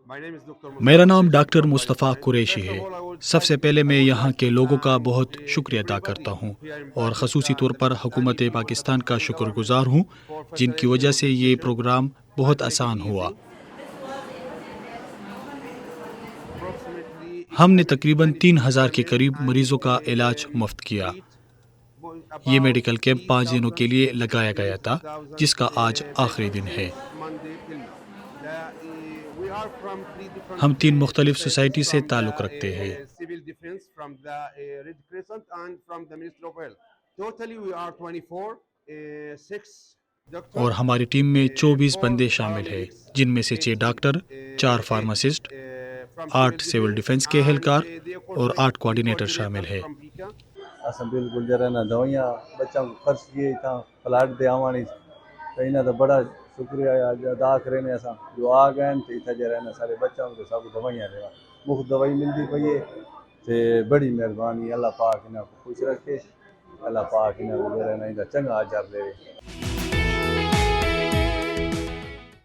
میرا نام ڈاکٹر مصطفیٰ قریشی ہے۔ سب سے پہلے میں یہاں کے لوگوں کا بہت شکریہ ادا کرتا ہوں اور خصوصی طور پر حکومت پاکستان کا شکر گزار ہوں، جن کی وجہ سے یہ پروگرام بہت آسان ہوا۔ ہم نے تقریباً 3,000 کے قریب مریضوں کا علاج مفت کیا۔ یہ میڈیکل کیمپ 5 دنوں کے لیے لگایا گیا تھا، جس کا آج آخری دن ہے۔ ہم 3 مختلف سوسائٹی سے تعلق رکھتے ہیں۔ اور ہماری ٹیم میں 24 بندے شامل ہیں، جن میں سے 6 ڈاکٹر، 4 فارماسسٹ، 8 سول ڈیفنس کے اہلکار اور 8 کوآرڈینیٹر شامل ہیں۔ اساں بالکل جو رہنا دوائیاں بچوں کو خرچ کیے تھا پلاٹ دے آوانی کہیں تو بڑا شکریہ ادا کرنے اساں جو آ گئے تھے اتھا جو رہنا سارے بچوں کو سب دوائیاں دے مفت دوائی ملتی پئی ہے تے بڑی مہربانی، اللہ پاک انہاں کو خوش رکھے، اللہ پاک انہاں کو جو رہنا چنگا اجر دے۔